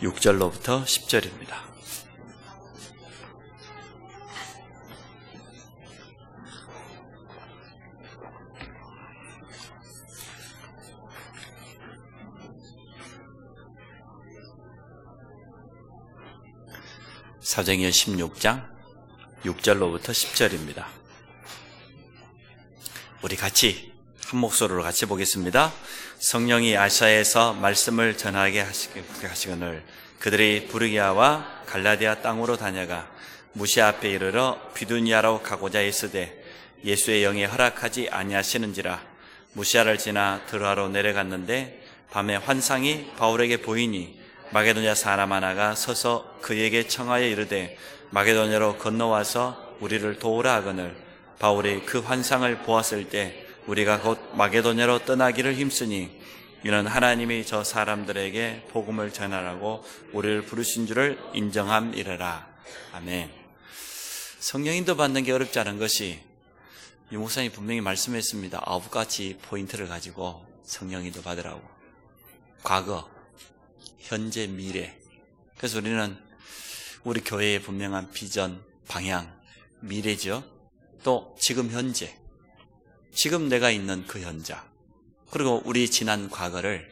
6절로부터 10절입니다. 사도행전 16장 6절로부터 10절입니다. 우리 같이 한 목소리로 같이 보겠습니다. 성령이 아시아에서 말씀을 전하게 하시거늘 그들이 부르기아와 갈라디아 땅으로 다녀가 무시아 앞에 이르러 비두니아로 가고자 했으되 예수의 영이 허락하지 아니하시는지라 무시아를 지나 드로아로 내려갔는데 밤에 환상이 바울에게 보이니 마게도냐 사람 하나가 서서 그에게 청하여 이르되 마게도냐로 건너와서 우리를 도우라 하거늘 바울이 그 환상을 보았을 때 우리가 곧 마게도냐로 떠나기를 힘쓰니 이는 하나님이 저 사람들에게 복음을 전하라고 우리를 부르신 줄을 인정함이라라. 아멘. 성령인도 받는 게 어렵지 않은 것이 이 목사님이 분명히 말씀했습니다. 9가지 포인트를 가지고 성령인도 받으라고. 과거, 현재, 미래. 그래서 우리는 우리 교회의 분명한 비전, 방향, 미래죠. 또 지금 현재, 지금 내가 있는 그 현자, 그리고 우리 지난 과거를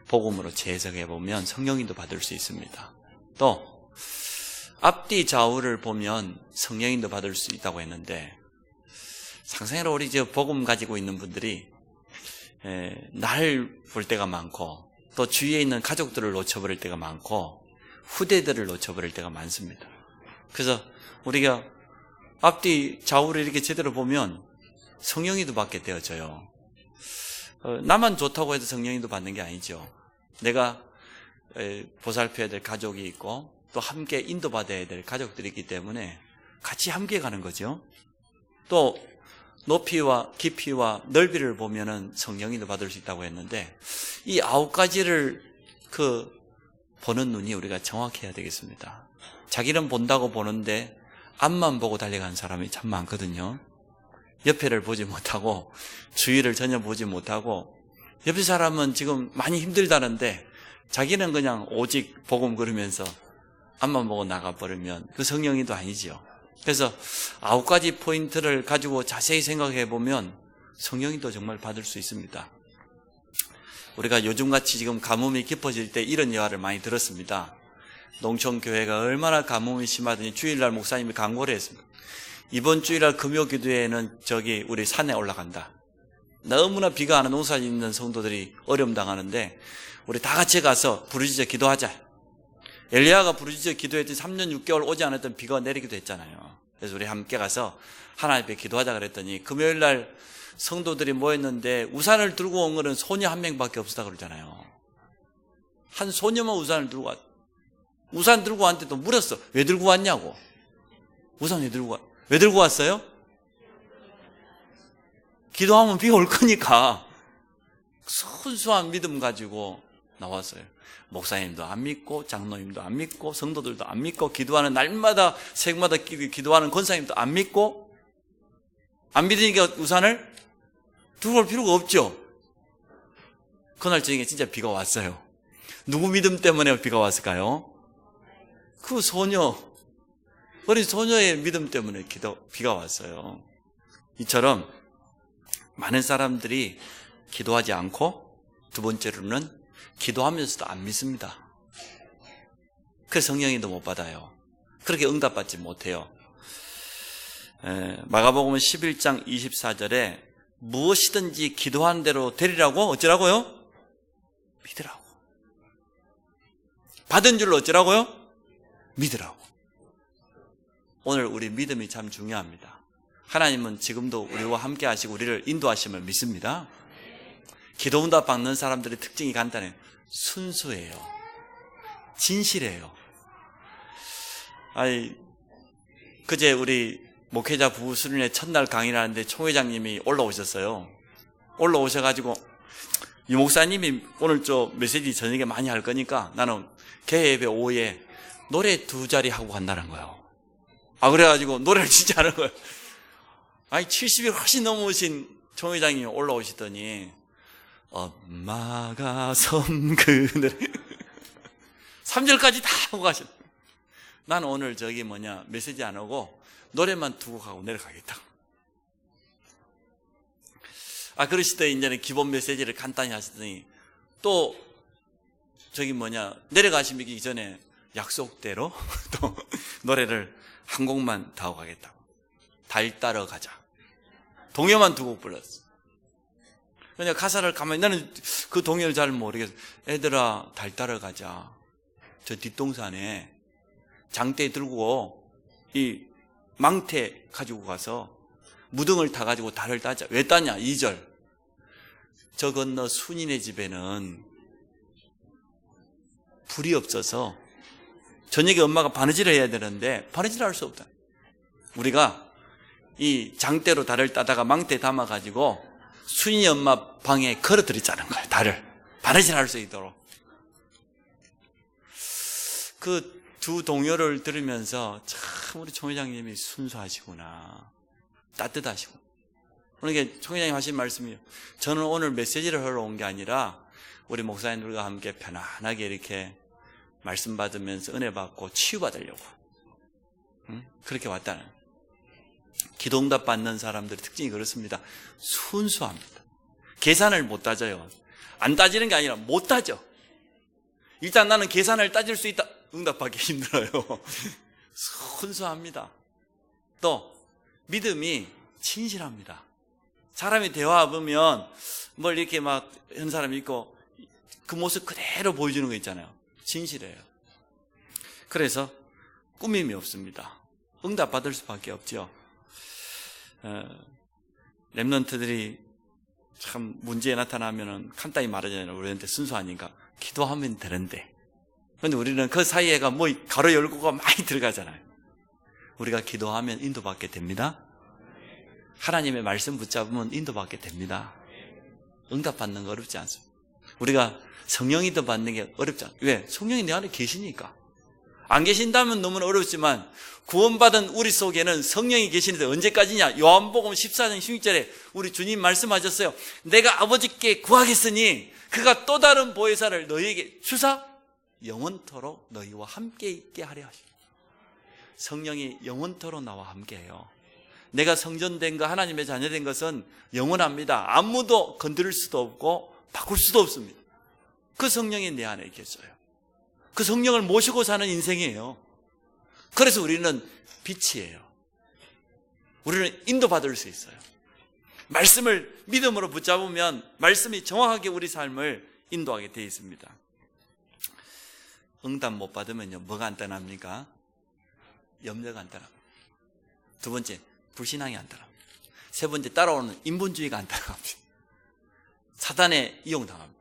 복음으로 재해석해 보면 성령인도 받을 수 있습니다. 또 앞뒤 좌우를 보면 성령인도 받을 수 있다고 했는데, 상상해로 우리 복음 가지고 있는 분들이 날 볼 때가 많고 또 주위에 있는 가족들을 놓쳐버릴 때가 많고 후대들을 놓쳐버릴 때가 많습니다. 그래서 우리가 앞뒤 좌우를 이렇게 제대로 보면 성령인도 받게 되어져요. 나만 좋다고 해서 성령인도 받는 게 아니죠. 내가 보살펴야 될 가족이 있고 또 함께 인도받아야 될 가족들이 있기 때문에 같이 함께 가는 거죠. 또 높이와 깊이와 넓이를 보면은 성령인도 받을 수 있다고 했는데, 이 9가지를 보는 눈이 우리가 정확해야 되겠습니다. 자기는 본다고 보는데 앞만 보고 달려가는 사람이 참 많거든요. 옆에를 보지 못하고 주위를 전혀 보지 못하고, 옆에 사람은 지금 많이 힘들다는데 자기는 그냥 오직 복음 걸으면서 앞만 보고 나가버리면 그 성령인도 아니죠. 그래서 9가지 포인트를 가지고 자세히 생각해 보면 성령인도 정말 받을 수 있습니다. 우리가 요즘같이 지금 가뭄이 깊어질 때 이런 예화를 많이 들었습니다. 농촌교회가 얼마나 가뭄이 심하더니 주일날 목사님이 강고를 했습니다. 이번 주일날 금요기도회에는 우리 산에 올라간다. 너무나 비가 안 오는 농사 짓는 성도들이 어려움 당하는데 우리 다 같이 가서 부르짖어 기도하자. 엘리야가 부르짖어 기도했더니 3년 6개월 오지 않았던 비가 내리기도 했잖아요. 그래서 우리 함께 가서 하나님 앞에 기도하자 그랬더니 금요일날 성도들이 모였는데 우산을 들고 온 거는 소녀 한 명밖에 없었다 그러잖아요. 한 소녀만 우산을 들고 왔. 우산 들고 왔는데 또 물었어. 왜 들고 왔냐고. 우산 왜 들고 왔어요? 기도하면 비가 올 거니까. 순수한 믿음 가지고 나왔어요. 목사님도 안 믿고 장로님도 안 믿고 성도들도 안 믿고 기도하는 날마다 새벽마다 기도하는 권사님도 안 믿고, 안 믿으니까 우산을 들고 올 필요가 없죠. 그날 저녁에 진짜 비가 왔어요. 누구 믿음 때문에 비가 왔을까요? 그 어린 소녀의 믿음 때문에 비가 왔어요. 이처럼 많은 사람들이 기도하지 않고, 두 번째로는 기도하면서도 안 믿습니다. 그래서 성령인도 못 받아요. 그렇게 응답받지 못해요. 마가복음 11장 24절에 무엇이든지 기도하는 대로 되리라고 어쩌라고요? 믿으라고. 받은 줄로 어쩌라고요? 믿으라고. 오늘 우리 믿음이 참 중요합니다. 하나님은 지금도 우리와 함께 하시고 우리를 인도하심을 믿습니다. 기도 응답 받는 사람들의 특징이 간단해요. 순수해요. 진실해요. 그제 우리 목회자 부부 수련회 첫날 강의를 하는데 총회장님이 올라오셨어요. 올라오셔가지고 이 목사님이 오늘 메시지 저녁에 많이 할 거니까 나는 개회배 오후에 노래 2자리 하고 간다는 거예요. 그래가지고 노래를 진짜 하는 거예요. 70이 훨씬 넘으신 총회장님이 올라오시더니 엄마가 섬 그늘 3절까지 다 하고 가셨어요. 나는 오늘 메시지 안 하고 노래만 두고 가고 내려가겠다. 그러실 때 이제는 기본 메시지를 간단히 하시더니 또 내려가시기 전에 약속대로 또 노래를 한 곡만 다 하고 가겠다고. 달 따러 가자. 동요만 두 곡 불렀어. 그냥 가사를 가만히, 나는 그 동요를 잘 모르겠어. 애들아, 달 따러 가자. 저 뒷동산에 장대 들고 이 망태 가지고 가서 무등을 타가지고 달을 따자. 왜 따냐? 2절. 저 건너 순이네 집에는 불이 없어서 저녁에 엄마가 바느질을 해야 되는데 바느질을 할 수 없다. 우리가 이 장대로 달을 따다가 망대에 담아가지고 순이 엄마 방에 걸어드리자는 거예요. 달을 바느질할 수 있도록. 그 두 동요를 들으면서 참 우리 총회장님이 순수하시구나, 따뜻하시고. 그러니까 총회장님 하신 말씀이요, 저는 오늘 메시지를 하러 온 게 아니라 우리 목사님들과 함께 편안하게 이렇게 말씀 받으면서 은혜 받고 치유받으려고 그렇게 왔다는. 기도응답 받는 사람들의 특징이 그렇습니다. 순수합니다. 계산을 못 따져요. 안 따지는 게 아니라 못 따져. 일단 나는 계산을 따질 수 있다. 응답하기 힘들어요. 순수합니다. 또 믿음이 진실합니다. 사람이 대화해보면 뭘 이렇게 막 한 사람이 있고 그 모습 그대로 보여주는 거 있잖아요. 진실해요. 그래서 꾸밈이 없습니다. 응답받을 수밖에 없죠. 랩런트들이 참 문제에 나타나면은 간단히 말하잖아요. 우리한테 순수하니까 기도하면 되는데, 그런데 우리는 그 사이에가 뭐 가로 열고가 많이 들어가잖아요. 우리가 기도하면 인도받게 됩니다. 하나님의 말씀 붙잡으면 인도받게 됩니다. 응답받는 거 어렵지 않습니다. 우리가 성령 인도받는 게 어렵지 않아요. 왜? 성령이 내 안에 계시니까. 안 계신다면 너무나 어렵지만 구원받은 우리 속에는 성령이 계시는데 언제까지냐? 요한복음 14장 16절에 우리 주님 말씀하셨어요. 내가 아버지께 구하겠으니 그가 또 다른 보혜사를 너희에게 주사 영원토록 너희와 함께 있게 하려 하시고. 성령이 영원토록 나와 함께해요. 내가 성전된 것, 하나님의 자녀된 것은 영원합니다. 아무도 건드릴 수도 없고 바꿀 수도 없습니다. 그 성령이 내 안에 계셔요. 그 성령을 모시고 사는 인생이에요. 그래서 우리는 빛이에요. 우리는 인도받을 수 있어요. 말씀을 믿음으로 붙잡으면 말씀이 정확하게 우리 삶을 인도하게 되어 있습니다. 응답 못 받으면요, 뭐가 안 떠납니까? 염려가 안 떠납니다. 두 번째, 불신앙이 안 떠납니다. 세 번째, 따라오는 인본주의가 안 떠납니다. 사단에 이용당합니다.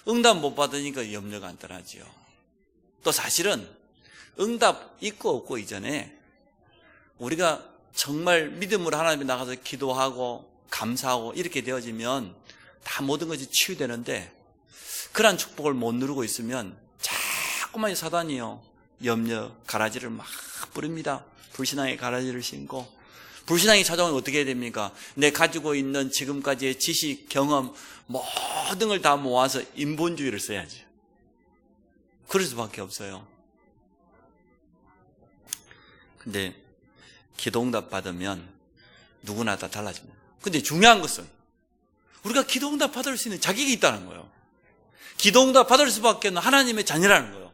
응답 못 받으니까 염려가 안 떠나지요. 또 사실은 응답 있고 없고 이전에 우리가 정말 믿음으로 하나님께 나가서 기도하고 감사하고 이렇게 되어지면 다 모든 것이 치유되는데, 그러한 축복을 못 누리고 있으면 자꾸만 사단이요, 염려 가라지를 막 뿌립니다. 불신앙의 가라지를 심고. 불신앙이 찾아오면 어떻게 해야 됩니까? 내 가지고 있는 지금까지의 지식, 경험 모든 걸 다 모아서 인본주의를 써야지. 그럴 수밖에 없어요. 근데 기도응답 받으면 누구나 다 달라집니다. 근데 중요한 것은 우리가 기도응답 받을 수 있는 자격이 있다는 거예요. 기도응답 받을 수밖에 없는 하나님의 자녀라는 거예요.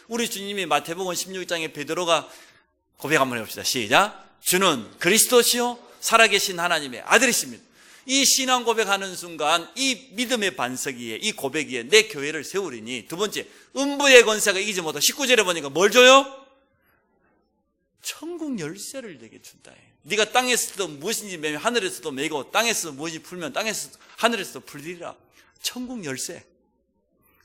우리 주님이 마태복음 16장에 베드로가 고백 한번 해봅시다. 시작. 주는 그리스도시요 살아계신 하나님의 아들이십니다. 이 신앙 고백하는 순간 이 믿음의 반석 위에, 이 고백 위에 내 교회를 세우리니. 두 번째, 음부의 권세가 이기지 못하고. 19절에 보니까 뭘 줘요? 천국 열쇠를 내게 준다. 네가 땅에서도 무엇인지 매면 하늘에서도 매고, 땅에서 무엇이 풀면 땅에서 하늘에서도 풀리리라. 천국 열쇠.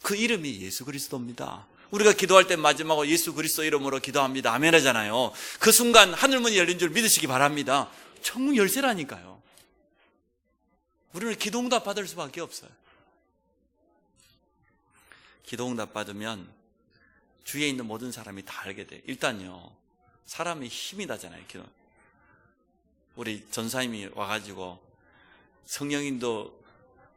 그 이름이 예수 그리스도입니다. 우리가 기도할 때 마지막으로 예수 그리스도 이름으로 기도합니다. 아멘 하잖아요. 그 순간 하늘문이 열린 줄 믿으시기 바랍니다. 천국 열쇠라니까요. 우리는 기도응답 받을 수밖에 없어요. 기도응답 받으면 주위에 있는 모든 사람이 다 알게 돼요. 일단요, 사람이 힘이 나잖아요. 기도. 우리 전사님이 와가지고 성령님도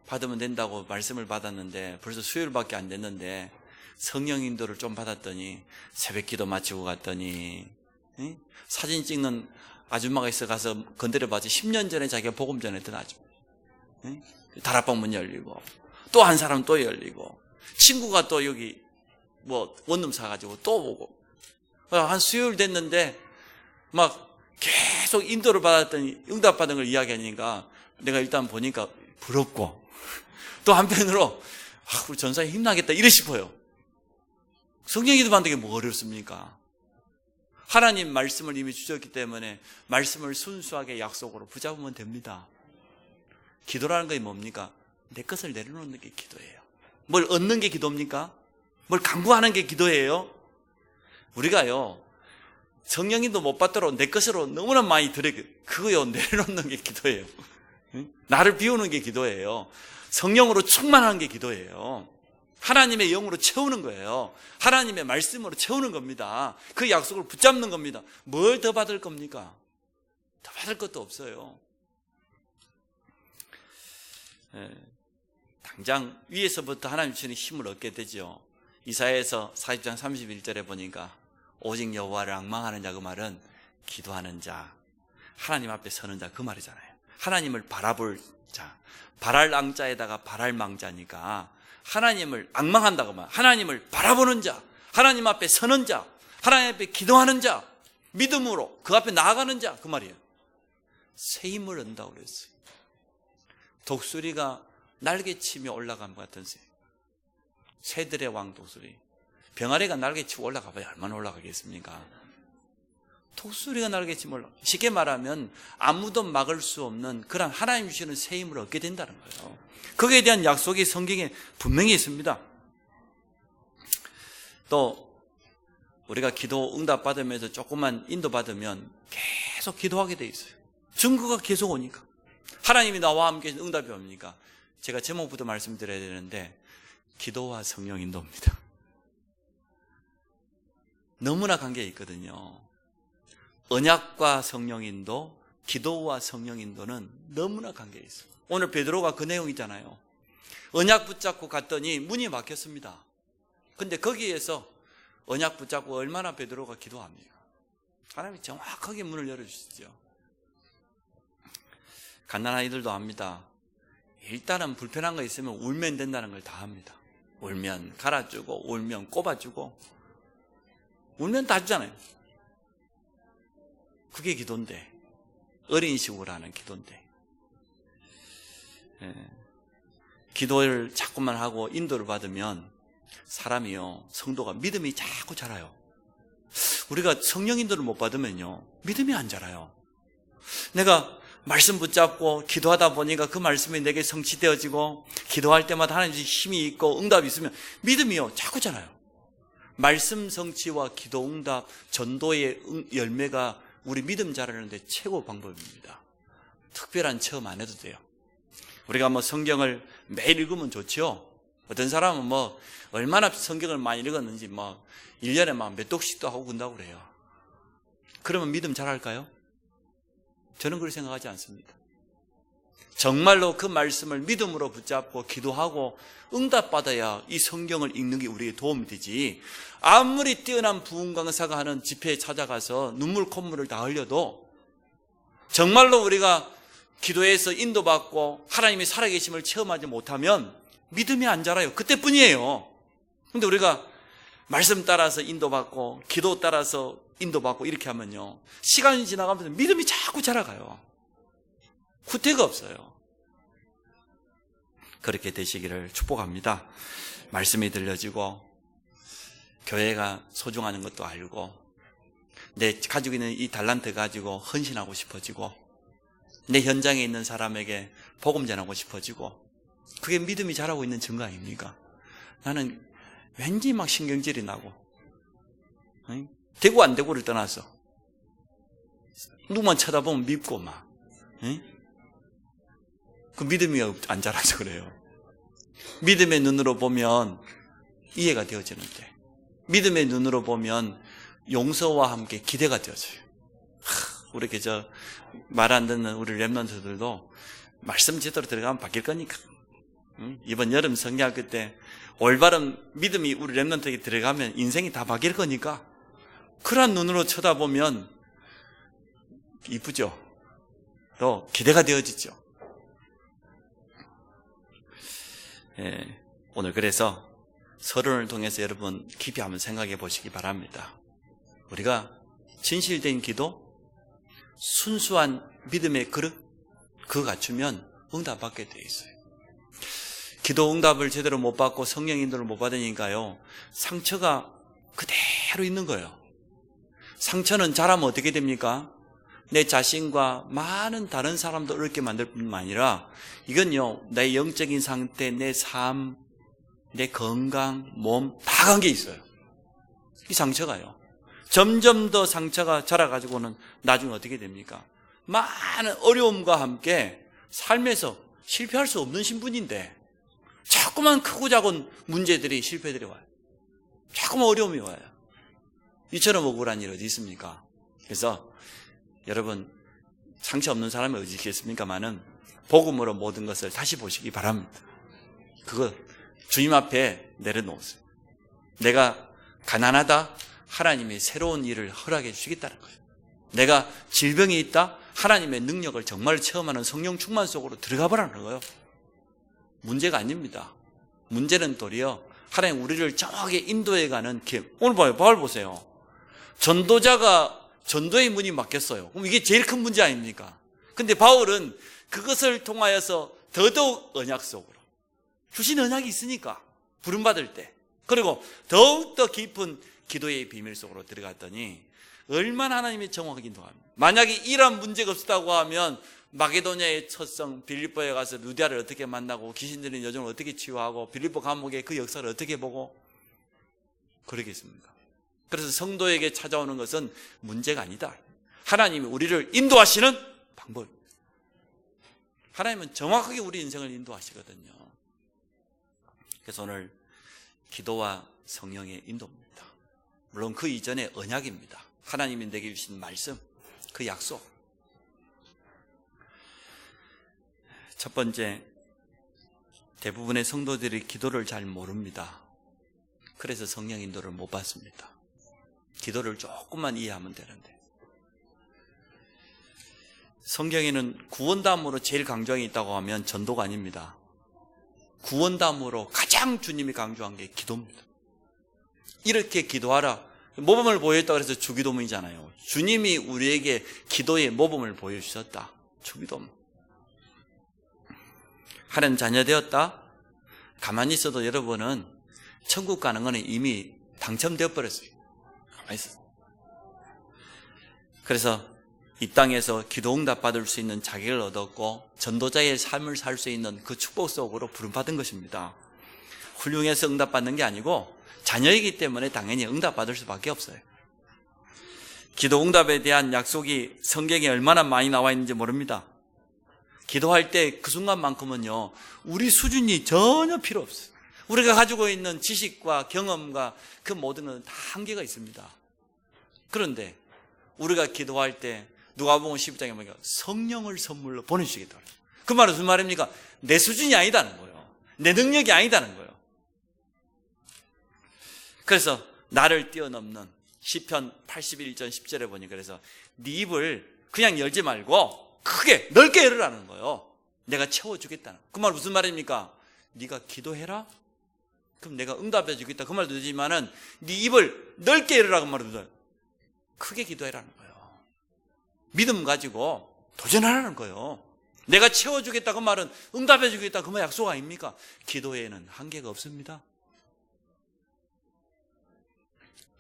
받으면 된다고 말씀을 받았는데 벌써 수요일밖에 안 됐는데 성령 인도를 좀 받았더니 새벽기도 마치고 갔더니 사진 찍는 아줌마가 있어 가서 건드려봤지 10년 전에 자기가 복음 전했던 아줌마. 다락방 문 열리고 또 한 사람 또 열리고 친구가 또 여기 뭐 원룸 사가지고 또 오고 한 수요일 됐는데 막 계속 인도를 받았더니 응답받은 걸 이야기하니까 내가 일단 보니까 부럽고 또 한편으로 우리 전사님 힘나겠다 이래 싶어요. 성령기도 받는 게 뭐 어렵습니까? 하나님 말씀을 이미 주셨기 때문에 말씀을 순수하게 약속으로 붙잡으면 됩니다. 기도라는 게 뭡니까? 내 것을 내려놓는 게 기도예요. 뭘 얻는 게 기도입니까? 뭘 강구하는 게 기도예요? 우리가요 성령님도 못 받도록 내 것으로 너무나 많이 그거요 내려놓는 게 기도예요. 나를 비우는 게 기도예요. 성령으로 충만하는 게 기도예요. 하나님의 영으로 채우는 거예요. 하나님의 말씀으로 채우는 겁니다. 그 약속을 붙잡는 겁니다. 뭘 더 받을 겁니까? 더 받을 것도 없어요. 당장 위에서부터 하나님 주시는 힘을 얻게 되죠. 이사야에서 40장 31절에 보니까 오직 여호와를 앙망하는 자, 그 말은 기도하는 자, 하나님 앞에 서는 자 그 말이잖아요. 하나님을 바라볼 자, 바랄 앙자에다가 바랄 망자니까 하나님을 앙망한다고 말, 하나님을 바라보는 자, 하나님 앞에 서는 자, 하나님 앞에 기도하는 자, 믿음으로 그 앞에 나아가는 자 그 말이에요. 새 힘을 얻는다고 그랬어요. 독수리가 날개치며 올라간 것 같은 새들의 왕 독수리. 병아리가 날개치고 올라가봐야 얼마나 올라가겠습니까? 독수리가 날개치며 올라가. 쉽게 말하면 아무도 막을 수 없는 그런 하나님 주시는 새 힘을 얻게 된다는 거예요. 거기에 대한 약속이 성경에 분명히 있습니다. 또 우리가 기도 응답 받으면서 조금만 인도 받으면 계속 기도하게 돼 있어요. 증거가 계속 오니까. 하나님이 나와 함께 응답이 옵니까? 제가 제목부터 말씀드려야 되는데 기도와 성령 인도입니다. 너무나 관계가 있거든요. 언약과 성령 인도, 기도와 성령 인도는 너무나 관계가 있어요. 오늘 베드로가 그 내용이잖아요. 언약 붙잡고 갔더니 문이 막혔습니다. 근데 거기에서 언약 붙잡고 얼마나 베드로가 기도합니까? 하나님이 정확하게 문을 열어주시죠. 갓난아이들도 압니다. 일단은 불편한 거 있으면 울면 된다는 걸 다 합니다. 울면 갈아주고 울면 꼽아주고 울면 다 주잖아요. 그게 기도인데, 어린이식으로 하는 기도인데, 기도를 자꾸만 하고 인도를 받으면 사람이요, 성도가 믿음이 자꾸 자라요. 우리가 성령 인도를 못 받으면요 믿음이 안 자라요. 내가 말씀 붙잡고 기도하다 보니까 그 말씀이 내게 성취되어지고 기도할 때마다 하나님의 힘이 있고 응답이 있으면 믿음이요 자꾸 자라요. 말씀 성취와 기도 응답 전도의 열매가 우리 믿음 자라는데 최고 방법입니다. 특별한 체험 안 해도 돼요. 우리가 뭐 성경을 매일 읽으면 좋죠. 어떤 사람은 뭐 얼마나 성경을 많이 읽었는지 뭐 1년에 막 몇 독씩도 하고 그런다고 그래요. 그러면 믿음 자랄까요? 저는 그렇게 생각하지 않습니다. 정말로 그 말씀을 믿음으로 붙잡고 기도하고 응답받아야 이 성경을 읽는 게 우리에게 도움이 되지, 아무리 뛰어난 부흥 강사가 하는 집회에 찾아가서 눈물 콧물을 다 흘려도 정말로 우리가 기도해서 인도받고 하나님의 살아계심을 체험하지 못하면 믿음이 안 자라요. 그때뿐이에요. 근데 우리가 말씀 따라서 인도받고 기도 따라서 인도받고 이렇게 하면요 시간이 지나가면서 믿음이 자꾸 자라가요. 후퇴가 없어요. 그렇게 되시기를 축복합니다. 말씀이 들려지고 교회가 소중한 것도 알고 내 가지고 있는 이 달란트 가지고 헌신하고 싶어지고 내 현장에 있는 사람에게 복음 전하고 싶어지고, 그게 믿음이 자라고 있는 증거 아닙니까? 나는 왠지 막 신경질이 나고 되고 안 되고를 떠나서 누구만 쳐다보면 밉고 막 그 믿음이 안 자라서 그래요. 믿음의 눈으로 보면 이해가 되어지는데, 믿음의 눈으로 보면 용서와 함께 기대가 되어져요. 우리 그저 말 안 듣는 우리 렘넌트들도 말씀 제대로 들어가면 바뀔 거니까. 이번 여름 성경학교 때 올바른 믿음이 우리 렘넌트에게 들어가면 인생이 다 바뀔 거니까 그런 눈으로 쳐다보면 이쁘죠. 또 기대가 되어지죠. 오늘 그래서 서론을 통해서 여러분 깊이 한번 생각해 보시기 바랍니다. 우리가 진실된 기도, 순수한 믿음의 그릇, 그거 갖추면 응답받게 돼 있어요. 기도 응답을 제대로 못 받고 성령 인도를 못 받으니까요, 상처가 그대로 있는 거예요. 상처는 자라면 어떻게 됩니까? 내 자신과 많은 다른 사람도 어렵게 만들 뿐만 아니라 이건요, 내 영적인 상태, 내 삶, 내 건강, 몸 다 관계 있어요. 이 상처가요. 점점 더 상처가 자라가지고는 나중에 어떻게 됩니까? 많은 어려움과 함께 삶에서 실패할 수 없는 신분인데 자꾸만 크고 작은 문제들이, 실패들이 와요. 자꾸만 어려움이 와요. 이처럼 억울한 일 어디 있습니까? 그래서 여러분, 상처 없는 사람이 어디 있겠습니까마는 복음으로 모든 것을 다시 보시기 바랍니다. 그거 주님 앞에 내려놓으세요. 내가 가난하다, 하나님이 새로운 일을 허락해 주시겠다는 거예요. 내가 질병이 있다, 하나님의 능력을 정말 체험하는 성령 충만 속으로 들어가 보라는 거예요. 문제가 아닙니다. 문제는 도리어 하나님 우리를 정확하게 인도해가는 길. 오늘 봐요. 바울 보세요. 전도자가 전도의 문이 막혔어요. 그럼 이게 제일 큰 문제 아닙니까? 근데 바울은 그것을 통하여서 더더욱 언약 속으로, 주신 언약이 있으니까 부름받을 때, 그리고 더욱더 깊은 기도의 비밀 속으로 들어갔더니 얼마나 하나님이 정확하게 인도합니다. 만약에 이런 문제가 없었다고 하면 마게도냐의 첫성 빌립보에 가서 루디아를 어떻게 만나고 귀신 들린 여종을 어떻게 치유하고 빌립보 감옥의 그 역사를 어떻게 보고 그러겠습니까? 그래서 성도에게 찾아오는 것은 문제가 아니다. 하나님이 우리를 인도하시는 방법. 하나님은 정확하게 우리 인생을 인도하시거든요. 그래서 오늘 기도와 성령의 인도입니다. 물론 그 이전에 언약입니다. 하나님이 내게 주신 말씀, 그 약속. 첫 번째, 대부분의 성도들이 기도를 잘 모릅니다. 그래서 성령 인도를 못 받습니다. 기도를 조금만 이해하면 되는데, 성경에는 구원담으로 제일 강조한 게 있다고 하면 전도가 아닙니다. 구원담으로 가장 주님이 강조한 게 기도입니다. 이렇게 기도하라. 모범을 보여줬다고 해서 주기도문이잖아요. 주님이 우리에게 기도의 모범을 보여주셨다. 주기도문. 하나님 자녀 되었다? 가만히 있어도 여러분은 천국 가는 거는 이미 당첨되어 버렸어요. 가만히 있어서. 그래서 이 땅에서 기도 응답 받을 수 있는 자격을 얻었고 전도자의 삶을 살 수 있는 그 축복 속으로 부름받은 것입니다. 훌륭해서 응답 받는 게 아니고 자녀이기 때문에 당연히 응답 받을 수밖에 없어요. 기도 응답에 대한 약속이 성경에 얼마나 많이 나와 있는지 모릅니다. 기도할 때 그 순간만큼은요, 우리 수준이 전혀 필요 없어요. 우리가 가지고 있는 지식과 경험과 그 모든 건 다 한계가 있습니다. 그런데 우리가 기도할 때 누가복음 12장에 보니까 성령을 선물로 보내주시겠다. 그 말은 무슨 말입니까? 내 수준이 아니다는 거예요. 내 능력이 아니다는 거예요. 그래서 나를 뛰어넘는 시편 81전 10절에 보니까 그래서 네 입을 그냥 열지 말고 크게 넓게 열으라는 거예요. 내가 채워주겠다는. 그 말 무슨 말입니까? 네가 기도해라? 그럼 내가 응답해 주겠다. 그 말도 되지만은 네 입을 넓게 열으라고 말해도 크게 기도해라는 거예요. 믿음 가지고 도전하라는 거예요. 내가 채워주겠다 그 말은 응답해 주겠다 그 말 약속 아닙니까? 기도에는 한계가 없습니다.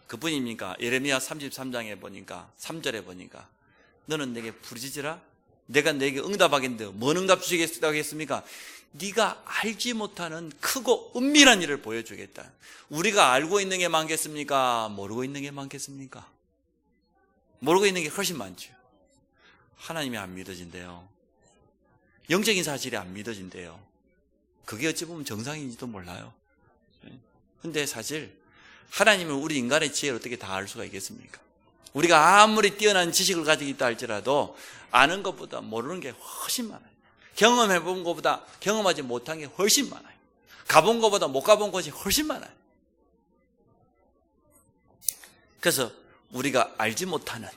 그뿐입니까? 예레미야 33장에 보니까 3절에 보니까 너는 내게 부르짖으라 내가 내게 응답하겠는데 뭔 응답 주시겠다고 했습니까? 네가 알지 못하는 크고 은밀한 일을 보여주겠다. 우리가 알고 있는 게 많겠습니까? 모르고 있는 게 많겠습니까? 모르고 있는 게 훨씬 많죠. 하나님이 안 믿어진대요. 영적인 사실이 안 믿어진대요. 그게 어찌 보면 정상인지도 몰라요. 근데 사실 하나님은 우리 인간의 지혜를 어떻게 다 알 수가 있겠습니까? 우리가 아무리 뛰어난 지식을 가지고 있다 할지라도 아는 것보다 모르는 게 훨씬 많아요. 경험해본 것보다 경험하지 못한 게 훨씬 많아요. 가본 것보다 못 가본 곳이 훨씬 많아요. 그래서 우리가 알지 못하는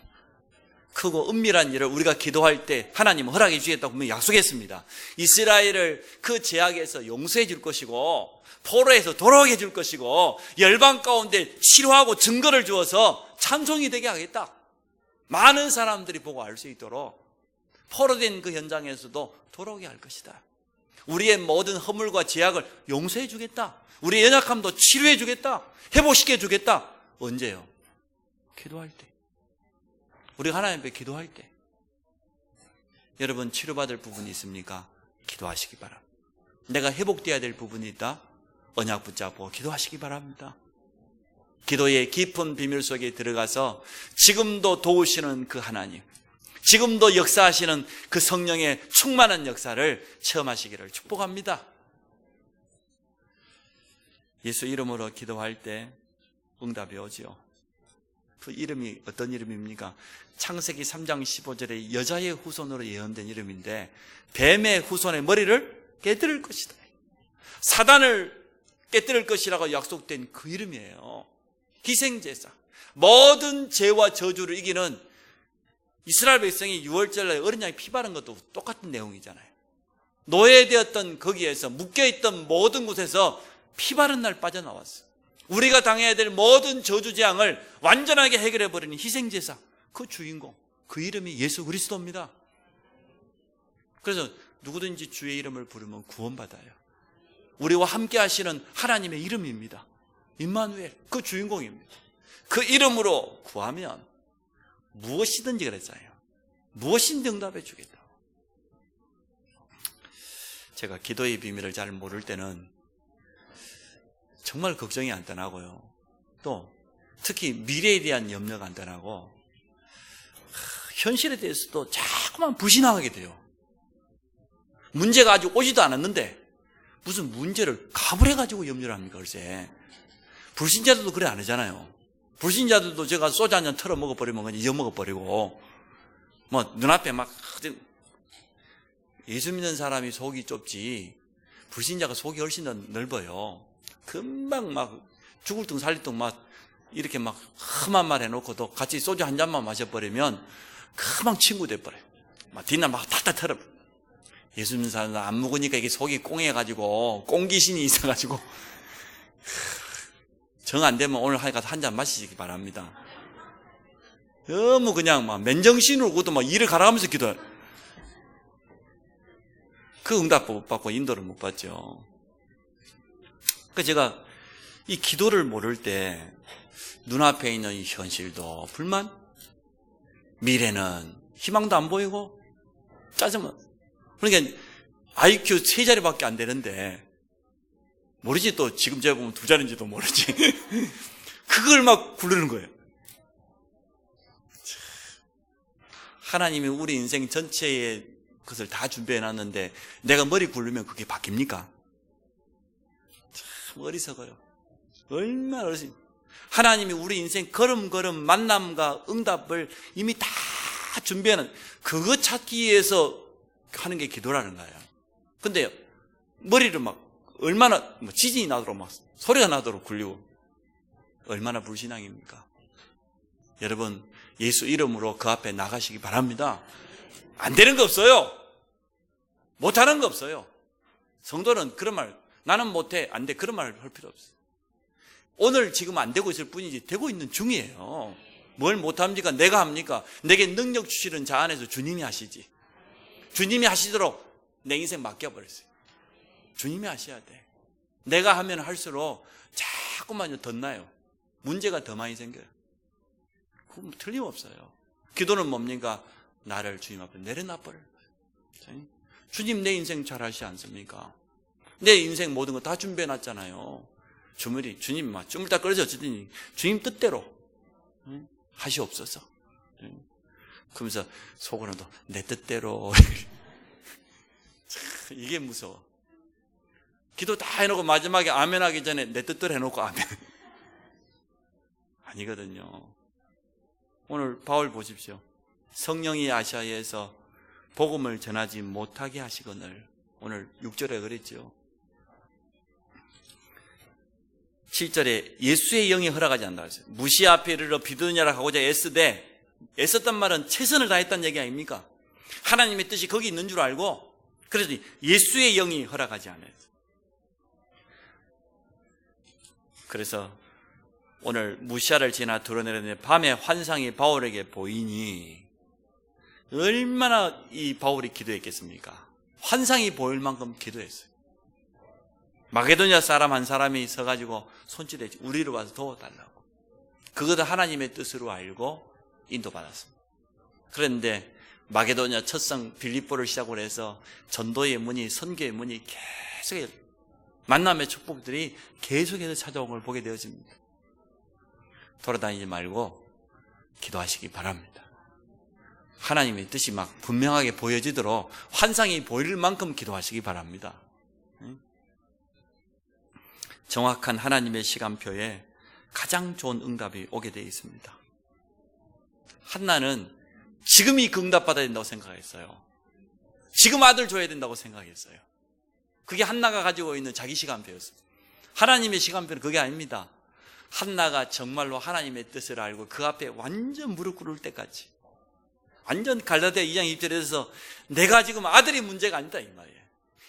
크고 은밀한 일을 우리가 기도할 때 하나님은 허락해 주겠다고 분명히 약속했습니다. 이스라엘을 그 제약에서 용서해 줄 것이고 포로에서 돌아오게 해줄 것이고 열방 가운데 치료하고 증거를 주어서 찬송이 되게 하겠다. 많은 사람들이 보고 알 수 있도록 포로된 그 현장에서도 돌아오게 할 것이다. 우리의 모든 허물과 제약을 용서해 주겠다. 우리의 연약함도 치료해 주겠다. 회복시켜 주겠다. 언제요? 기도할 때. 우리가 하나님 앞에 기도할 때. 여러분 치료받을 부분이 있습니까? 기도하시기 바랍니다. 내가 회복되어야 될 부분이 있다? 언약 붙잡고 기도하시기 바랍니다. 기도의 깊은 비밀 속에 들어가서 지금도 도우시는 그 하나님, 지금도 역사하시는 그 성령의 충만한 역사를 체험하시기를 축복합니다. 예수 이름으로 기도할 때 응답이 오지요. 그 이름이 어떤 이름입니까? 창세기 3장 15절에 여자의 후손으로 예언된 이름인데 뱀의 후손의 머리를 깨뜨릴 것이다. 사단을 깨뜨릴 것이라고 약속된 그 이름이에요. 희생제사. 모든 죄와 저주를 이기는 이스라엘 백성이 6월절에 어린 양이 피 바른 것도 똑같은 내용이잖아요. 노예되었던 거기에서 묶여있던 모든 곳에서 피 바른 날 빠져나왔어요. 우리가 당해야 될 모든 저주 재앙을 완전하게 해결해버리는 희생제사, 그 주인공, 그 이름이 예수 그리스도입니다. 그래서 누구든지 주의 이름을 부르면 구원받아요. 우리와 함께 하시는 하나님의 이름입니다. 임마누엘, 그 주인공입니다. 그 이름으로 구하면 무엇이든지 그랬잖아요. 무엇이든지 응답해 주겠다. 제가 기도의 비밀을 잘 모를 때는 정말 걱정이 안 떠나고요. 또 특히 미래에 대한 염려가 안 떠나고 현실에 대해서도 자꾸만 불신하게 돼요. 문제가 아직 오지도 않았는데 무슨 문제를 가불해가지고 염려를 합니까? 글쎄 불신자들도 그래 안 하잖아요. 불신자들도 제가 소주 한 잔 털어 먹어버리면 그냥 잊어먹어버리고 뭐 눈앞에 막 예수 믿는 사람이 속이 좁지 불신자가 속이 훨씬 더 넓어요. 금방 막 죽을 둥 살릴 둥 막 이렇게 막 험한 말 해놓고도 같이 소주 한 잔만 마셔버리면 금방 친구 돼버려요. 막 뒷날 막 탁탁 털어. 예수 믿는 사람은 안 먹으니까 이게 속이 꽁해가지고 꽁귀신이 있어가지고 정 안 되면 오늘 하니까 한 잔 마시기 바랍니다. 너무 그냥 막 맨정신으로 그것도 막 일을 갈아가면서 기도해. 그 응답 못 받고 인도를 못 받죠. 그러니까 제가 이 기도를 모를 때 눈앞에 있는 이 현실도 불만, 미래는 희망도 안 보이고 짜증만. 그러니까 IQ 3자리밖에 안 되는데 모르지 또 지금 제가 보면 2자리인지도 모르지. 그걸 막 굴르는 거예요. 하나님이 우리 인생 전체의 것을 다 준비해놨는데 내가 머리 굴르면 그게 바뀝니까? 참 어리석어요. 얼마나 어리석어요. 하나님이 우리 인생 걸음걸음 만남과 응답을 이미 다 준비해놓은 그거 찾기 위해서 하는 게 기도라는 거예요. 근데 머리를 막 얼마나 지진이 나도록 막 소리가 나도록 굴리고 얼마나 불신앙입니까? 여러분 예수 이름으로 그 앞에 나가시기 바랍니다. 안 되는 거 없어요. 못하는 거 없어요. 성도는 그런 말 나는 못해 안 돼 그런 말 할 필요 없어요. 오늘 지금 안 되고 있을 뿐이지 되고 있는 중이에요. 뭘 못합니까? 내가 합니까? 내게 능력 주시는 자 안에서 주님이 하시지. 주님이 하시도록 내 인생 맡겨버렸어요. 주님이 하셔야 돼. 내가 하면 할수록 자꾸만 덧나요. 문제가 더 많이 생겨요. 그건 틀림없어요. 기도는 뭡니까? 나를 주님 앞에 내려놔버려요. 주님 내 인생 잘 하시지 않습니까? 내 인생 모든 거 다 준비해놨잖아요. 주님이 막 주물딱 끌어져 주더니 주님 뜻대로 하시옵소서. 그러면서 속으로도 내 뜻대로. 이게 무서워. 기도 다 해놓고 마지막에 아멘 하기 전에 내 뜻대로 해놓고 아멘. 아니거든요. 오늘 바울 보십시오. 성령이 아시아에서 복음을 전하지 못하게 하시거늘. 오늘 6절에 그랬죠. 7절에 예수의 영이 허락하지 않는다 했어요. 무시 앞에 이르러 비두느냐라 하고자 애썼단 말은 최선을 다했다는 얘기 아닙니까? 하나님의 뜻이 거기 있는 줄 알고, 그래서 예수의 영이 허락하지 않아요. 그래서 오늘 무시아를 지나 드러내는데 밤에 환상이 바울에게 보이니 얼마나 이 바울이 기도했겠습니까? 환상이 보일 만큼 기도했어요. 마게도냐 사람 한 사람이 서가지고 손짓해 우리를 와서 도와달라고. 그것도 하나님의 뜻으로 알고 인도받았습니다. 그런데 마게도냐 첫성 빌립보를 시작으로 해서 전도의 문이, 선교의 문이 계속, 만남의 축복들이 계속해서 찾아온 걸 보게 되어집니다. 돌아다니지 말고 기도하시기 바랍니다. 하나님의 뜻이 막 분명하게 보여지도록 환상이 보일 만큼 기도하시기 바랍니다. 정확한 하나님의 시간표에 가장 좋은 응답이 오게 되어 있습니다. 한나는 지금이 그 응답 받아야 된다고 생각했어요. 지금 아들 줘야 된다고 생각했어요. 그게 한나가 가지고 있는 자기 시간표였어요. 하나님의 시간표는 그게 아닙니다. 한나가 정말로 하나님의 뜻을 알고 그 앞에 완전 무릎 꿇을 때까지, 완전 갈라디아 2장 2절에서 내가 지금 아들이 문제가 아니다 이 말이에요.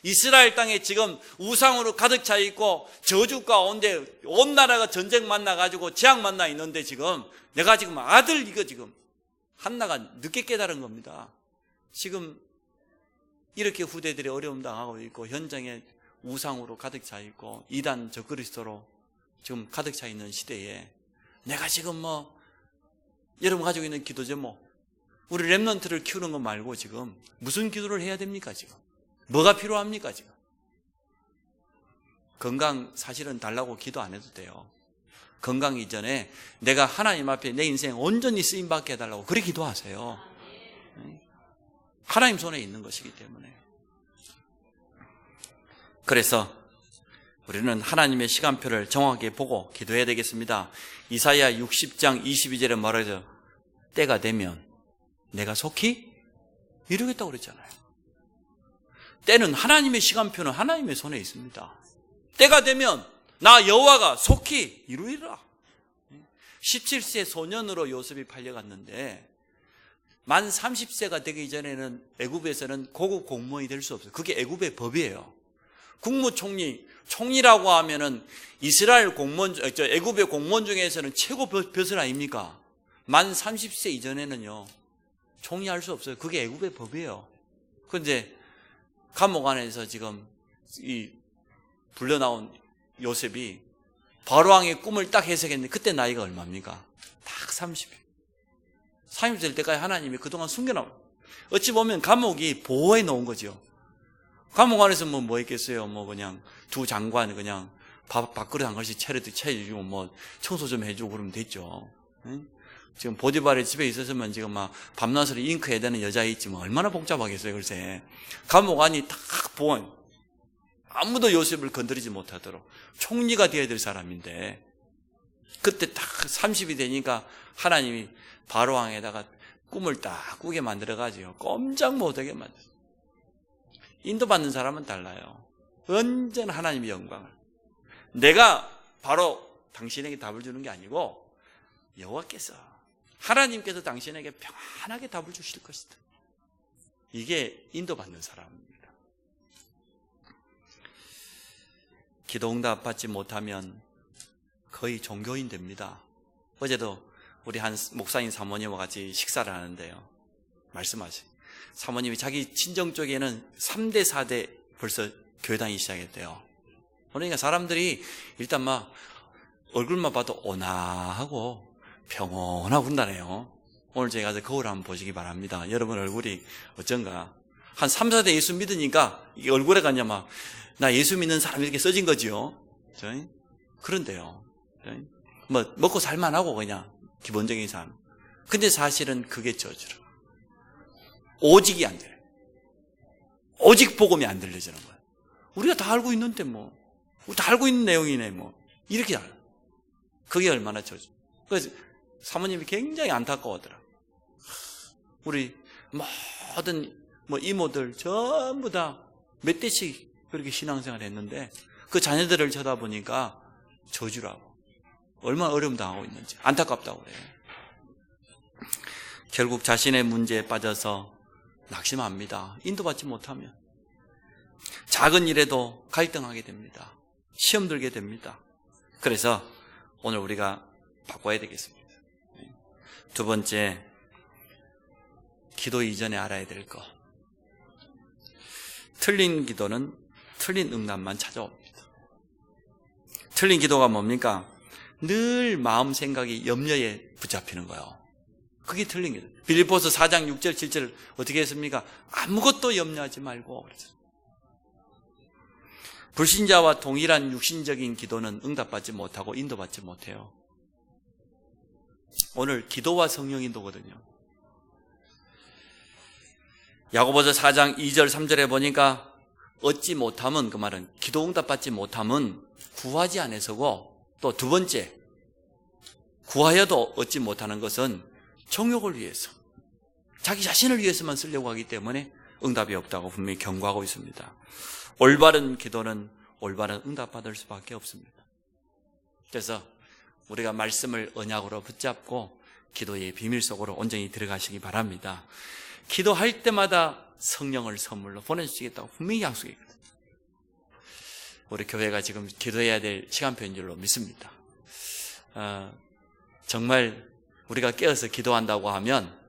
이스라엘 땅에 지금 우상으로 가득 차 있고 저주 가운데 온 나라가 전쟁 만나가지고 재앙 만나 있는데 지금 내가 지금 아들, 이거 지금 한나가 늦게 깨달은 겁니다. 지금 이렇게 후대들이 어려움 당하고 있고 현장에 우상으로 가득 차 있고 이단 적그리스도로 지금 가득 차 있는 시대에 내가 지금 여러분 가지고 있는 기도 제목, 우리 렘넌트를 키우는 것 말고 지금 무슨 기도를 해야 됩니까? 지금 뭐가 필요합니까? 지금 건강 사실은 달라고 기도 안 해도 돼요. 건강 이전에 내가 하나님 앞에 내 인생 온전히 쓰임받게 해달라고 그렇게 기도하세요. 하나님 손에 있는 것이기 때문에. 그래서 우리는 하나님의 시간표를 정확하게 보고 기도해야 되겠습니다. 이사야 60장 22절에 말하죠. 때가 되면 내가 속히 이루겠다고 그랬잖아요. 때는, 하나님의 시간표는 하나님의 손에 있습니다. 때가 되면 나 여호와가 속히 이루리라. 17세 소년으로 요셉이 팔려갔는데 만 30세가 되기 전에는 애굽에서는 고급 공무원이 될 수 없어요. 그게 애굽의 법이에요. 총리라고 하면은 이스라엘 공무원, 애굽의 공무원 중에서는 최고 벼슬 아닙니까? 만 30세 이전에는요, 총리할 수 없어요. 그게 애굽의 법이에요. 그런데 감옥 안에서 지금 이 불려나온 요셉이 바로왕의 꿈을 딱 해석했는데 그때 나이가 얼마입니까? 딱 30이. 30이 될 때까지 하나님이 그동안 숨겨놔. 어찌 보면 감옥이 보호해 놓은 거죠. 감옥 안에서 뭐 했겠어요? 그냥 두 장관 그냥 밥그릇 한 그릇씩 차려주고 청소 좀 해주고 그러면 됐죠. 응? 지금 보디발의 집에 있었으면 지금 막 밤낮으로 잉크해야 되는 여자 있지 얼마나 복잡하겠어요, 글쎄. 감옥 안이 딱 보안. 아무도 요셉을 건드리지 못하도록 총리가 되어야 될 사람인데 그때 딱 30이 되니까 하나님이 바로왕에다가 꿈을 딱 꾸게 만들어가지고 꼼짝 못하게 만들었어요. 인도받는 사람은 달라요. 언제나 하나님의 영광을. 내가 바로 당신에게 답을 주는 게 아니고 여호와께서, 하나님께서 당신에게 평안하게 답을 주실 것이다. 이게 인도받는 사람입니다. 기도응답 받지 못하면 거의 종교인 됩니다. 어제도 우리 한 목사님 사모님과 같이 식사를 하는데요, 말씀하세요. 사모님이 자기 친정 쪽에는 3대 4대 벌써 교회 다니기 시작했대요. 그러니까 사람들이 일단 얼굴만 봐도 온화하고 평온하고 그런다네요. 오늘 저희 가서 거울 한번 보시기 바랍니다. 여러분 얼굴이 어쩐가. 한 3, 4대 예수 믿으니까 이 얼굴에 그냥 나 예수 믿는 사람 이렇게 써진 거지요. 그런데요, 먹고 살만하고 그냥 기본적인 삶. 근데 사실은 그게 저주로 오직이 안 돼요. 오직 복음이 안 들려지는 거예요. 우리가 다 알고 있는데 우리 다 알고 있는 내용이네 이렇게 알아. 그게 얼마나 저주. 그래서 사모님이 굉장히 안타까워하더라. 우리 모든 이모들 전부 다 몇 대씩 그렇게 신앙생활을 했는데 그 자녀들을 쳐다보니까 저주라고. 얼마나 어려움 당하고 있는지 안타깝다고 그래요. 결국 자신의 문제에 빠져서 낙심합니다. 인도받지 못하면. 작은 일에도 갈등하게 됩니다. 시험 들게 됩니다. 그래서 오늘 우리가 바꿔야 되겠습니다. 두 번째, 기도 이전에 알아야 될 것. 틀린 기도는 틀린 응답만 찾아옵니다. 틀린 기도가 뭡니까? 늘 마음 생각이 염려에 붙잡히는 거예요. 그게 틀린 기도. 빌립보서 4장 6절 7절 어떻게 했습니까? 아무것도 염려하지 말고 그랬어요. 불신자와 동일한 육신적인 기도는 응답받지 못하고 인도받지 못해요. 오늘 기도와 성령 인도거든요. 야고보서 4장 2절 3절에 보니까 얻지 못함은, 그 말은 기도 응답받지 못함은 구하지 않아서고, 또 두 번째, 구하여도 얻지 못하는 것은 정욕을 위해서, 자기 자신을 위해서만 쓰려고 하기 때문에 응답이 없다고 분명히 경고하고 있습니다. 올바른 기도는 올바른 응답받을 수밖에 없습니다. 그래서 우리가 말씀을 언약으로 붙잡고 기도의 비밀 속으로 온전히 들어가시기 바랍니다. 기도할 때마다 성령을 선물로 보내주시겠다고 분명히 약속했거든요. 우리 교회가 지금 기도해야 될 시간표인 줄로 믿습니다. 정말 우리가 깨어서 기도한다고 하면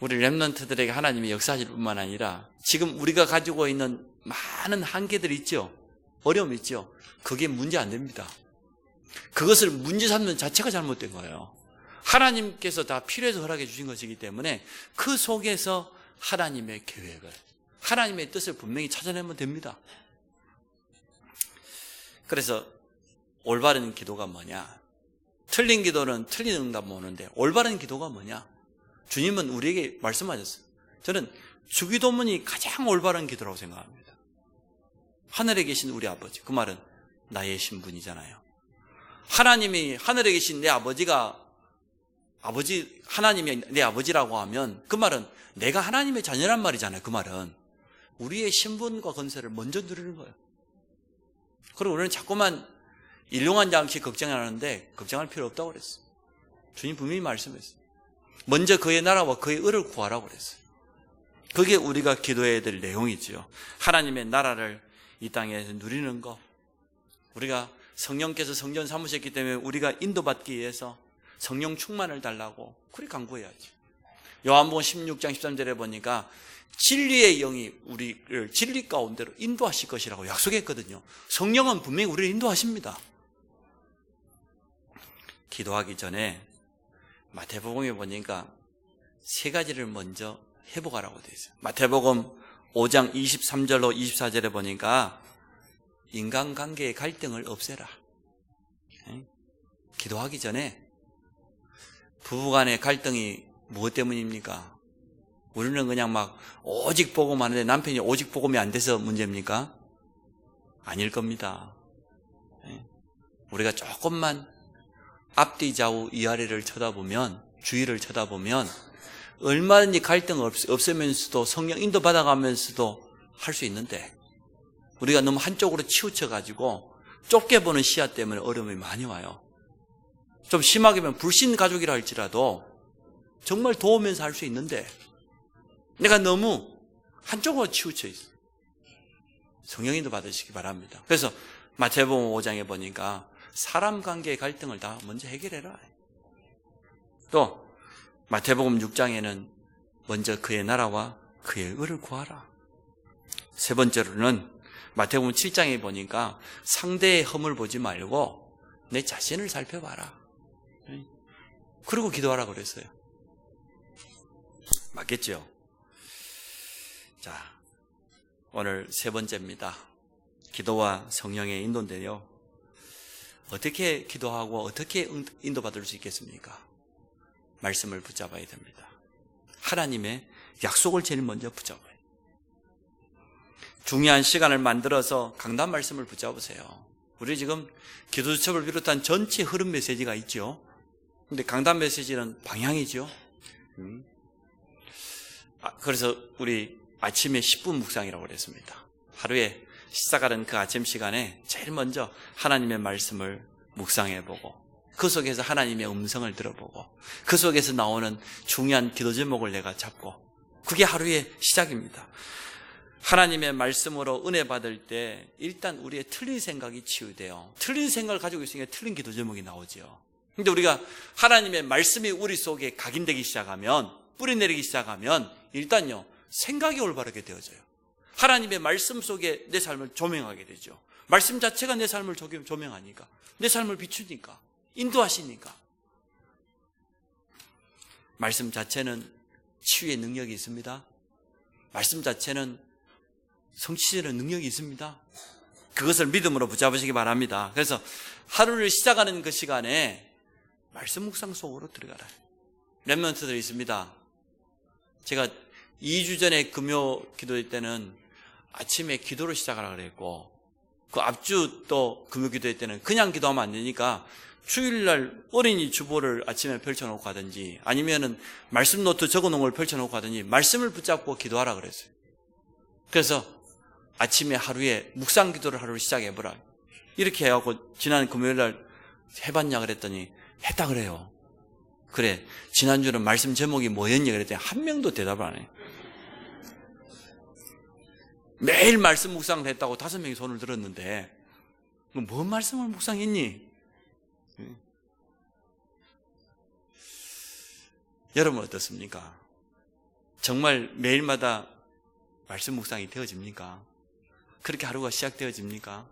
우리 렘넌트들에게 하나님이 역사하실 뿐만 아니라 지금 우리가 가지고 있는 많은 한계들이 있죠. 어려움이 있죠. 그게 문제 안 됩니다. 그것을 문제 삼는 자체가 잘못된 거예요. 하나님께서 다 필요해서 허락해 주신 것이기 때문에 그 속에서 하나님의 계획을, 하나님의 뜻을 분명히 찾아내면 됩니다. 그래서 올바른 기도가 뭐냐? 틀린 기도는 틀린 응답 오는데 올바른 기도가 뭐냐? 주님은 우리에게 말씀하셨어요. 저는 주기도문이 가장 올바른 기도라고 생각합니다. 하늘에 계신 우리 아버지, 그 말은 나의 신분이잖아요. 하나님이 하늘에 계신 내 아버지가 하나님이 내 아버지라고 하면 그 말은 내가 하나님의 자녀란 말이잖아요. 그 말은 우리의 신분과 건세를 먼저 누리는 거예요. 그리고 우리는 자꾸만 일용한 장치 걱정하는데 걱정할 필요 없다고 그랬어요. 주님 분명히 말씀했어요. 먼저 그의 나라와 그의 의를 구하라고 그랬어요. 그게 우리가 기도해야 될 내용이죠. 하나님의 나라를 이 땅에서 누리는 것. 우리가 성령께서 성전 삼으셨기 때문에 우리가 인도받기 위해서 성령 충만을 달라고 그리 간구해야지. 요한복음 16장 13절에 보니까 진리의 영이 우리를 진리 가운데로 인도하실 것이라고 약속했거든요. 성령은 분명히 우리를 인도하십니다. 기도하기 전에 마태복음에 보니까 세 가지를 먼저 회복하라고 되어 있어요. 마태복음 5장 23절로 24절에 보니까 인간관계의 갈등을 없애라. 기도하기 전에 부부간의 갈등이 무엇 때문입니까? 우리는 그냥 막 오직 복음 하는데 남편이 오직 복음이 안 돼서 문제입니까? 아닐 겁니다. 우리가 조금만 앞뒤 좌우 위아래를 쳐다보면, 주위를 쳐다보면 얼마든지 갈등 없으면서도 성령 인도 받아가면서도 할 수 있는데 우리가 너무 한쪽으로 치우쳐가지고 좁게 보는 시야 때문에 어려움이 많이 와요. 좀 심하게 보면 불신 가족이라 할지라도 정말 도우면서 할 수 있는데 내가 너무 한쪽으로 치우쳐 있어. 성령 인도 받으시기 바랍니다. 그래서 마태복음 5장에 보니까 사람 관계의 갈등을 다 먼저 해결해라. 또 마태복음 6장에는 먼저 그의 나라와 그의 의를 구하라. 세 번째로는 마태복음 7장에 보니까 상대의 흠을 보지 말고 내 자신을 살펴봐라. 그리고 기도하라 그랬어요. 맞겠죠? 자, 오늘 세 번째입니다. 기도와 성령의 인도인데요. 어떻게 기도하고 어떻게 인도받을 수 있겠습니까? 말씀을 붙잡아야 됩니다. 하나님의 약속을 제일 먼저 붙잡아요. 중요한 시간을 만들어서 강단 말씀을 붙잡으세요. 우리 지금 기도수첩을 비롯한 전체 흐름 메시지가 있죠. 근데 강단 메시지는 방향이죠. 그래서 우리 아침에 10분 묵상이라고 그랬습니다. 하루에 시작하는 그 아침 시간에 제일 먼저 하나님의 말씀을 묵상해보고 그 속에서 하나님의 음성을 들어보고 그 속에서 나오는 중요한 기도 제목을 내가 잡고 그게 하루의 시작입니다. 하나님의 말씀으로 은혜 받을 때 일단 우리의 틀린 생각이 치유돼요. 틀린 생각을 가지고 있으니까 틀린 기도 제목이 나오죠. 근데 우리가 하나님의 말씀이 우리 속에 각인되기 시작하면, 뿌리내리기 시작하면 일단요 생각이 올바르게 되어져요. 하나님의 말씀 속에 내 삶을 조명하게 되죠. 말씀 자체가 내 삶을 조명하니까, 내 삶을 비추니까, 인도하시니까. 말씀 자체는 치유의 능력이 있습니다. 말씀 자체는 성취되는 능력이 있습니다. 그것을 믿음으로 붙잡으시기 바랍니다. 그래서 하루를 시작하는 그 시간에 말씀 묵상 속으로 들어가라. 렘넌트들이 있습니다. 제가 2주 전에 금요 기도회 때는 아침에 기도를 시작하라 그랬고, 그 앞주 또 금요 기도회 때는 그냥 기도하면 안 되니까 주일날 어린이 주보를 아침에 펼쳐놓고 하든지 아니면은 말씀 노트 적어놓은 걸 펼쳐놓고 하든지 말씀을 붙잡고 기도하라 그랬어요. 그래서 아침에 하루에 묵상 기도를 하루를 시작해보라 이렇게 해갖고 지난 금요일날 해봤냐 그랬더니 했다 그래요. 그래, 지난주는 말씀 제목이 뭐였냐 그랬더니 한 명도 대답을 안 해. 매일 말씀 묵상을 했다고 5명이 손을 들었는데 뭔 말씀을 묵상했니? 여러분 어떻습니까? 정말 매일마다 말씀 묵상이 되어집니까? 그렇게 하루가 시작되어집니까?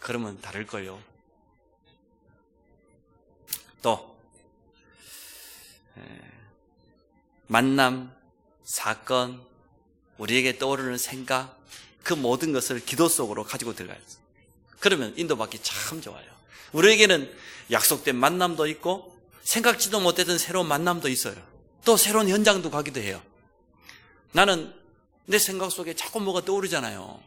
그러면 다를걸요. 또 만남, 사건, 우리에게 떠오르는 생각, 그 모든 것을 기도 속으로 가지고 들어가야지. 그러면 인도받기 참 좋아요. 우리에게는 약속된 만남도 있고 생각지도 못했던 새로운 만남도 있어요. 또 새로운 현장도 가기도 해요. 나는 내 생각 속에 자꾸 뭐가 떠오르잖아요.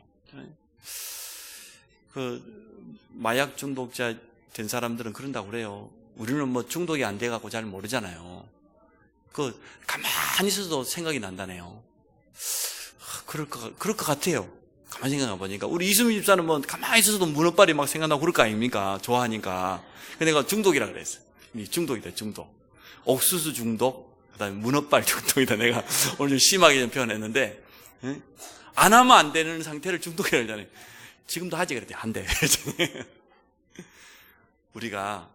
그 마약 중독자 된 사람들은 그런다고 그래요. 우리는 뭐 중독이 안 돼갖고 잘 모르잖아요. 그 가만히 있어도 생각이 난다네요. 그럴 것 같아요. 가만히 생각해 보니까 우리 이수미 집사는 뭐 가만히 있어서도 문어발이 막 생각나고 그럴 거 아닙니까? 좋아하니까. 근데 내가 중독이라 그랬어요. 중독이다, 중독. 옥수수 중독, 그다음에 문어발 중독이다. 내가 오늘 좀 심하게 좀 표현했는데, 안 하면 안 되는 상태를 중독이라고 하잖아요. 지금도 하지 그랬더니 안 돼. 우리가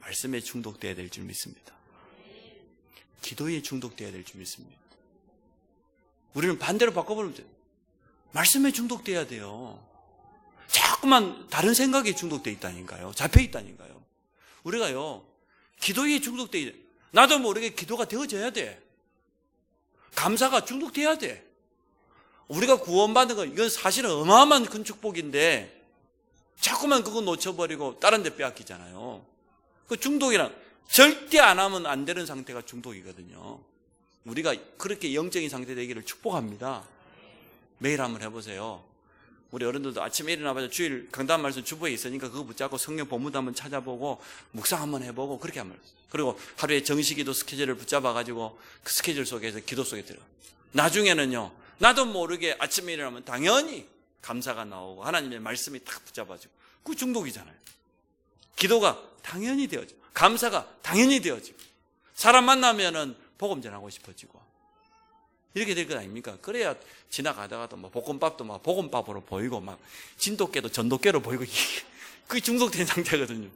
말씀에 중독돼야 될 줄 믿습니다. 기도에 중독돼야 될 줄 믿습니다. 우리는 반대로 바꿔버리면 돼요. 말씀에 중독돼야 돼요. 자꾸만 다른 생각에 중독돼 있다니까요. 잡혀 있다니까요. 우리가요, 기도에 중독돼 있어요. 나도 모르게 기도가 되어져야 돼. 감사가 중독돼야 돼. 우리가 구원받는 건 이건 사실은 어마어마한 큰 축복인데 자꾸만 그거 놓쳐버리고 다른 데 빼앗기잖아요. 그 중독이란 절대 안 하면 안 되는 상태가 중독이거든요. 우리가 그렇게 영적인 상태 되기를 축복합니다. 매일 한번 해보세요. 우리 어른들도 아침에 일어나봐서 주일 강단 말씀 주보에 있으니까 그거 붙잡고 성경 본문도 한번 찾아보고 묵상 한번 해보고 그렇게 하면, 그리고 하루에 정시기도 스케줄을 붙잡아가지고 그 스케줄 속에서 기도 속에 들어. 나중에는요, 나도 모르게 아침에 일어나면 당연히 감사가 나오고 하나님의 말씀이 딱 붙잡아지고, 그 중독이잖아요. 기도가 당연히 되어지고 감사가 당연히 되어지고 사람 만나면은 복음 전하고 싶어지고 이렇게 될 것 아닙니까? 그래야 지나가다가도 뭐 볶음밥도 막 볶음밥으로 보이고 막 진돗개도 전돗개로 보이고 그게 중독된 상태거든요.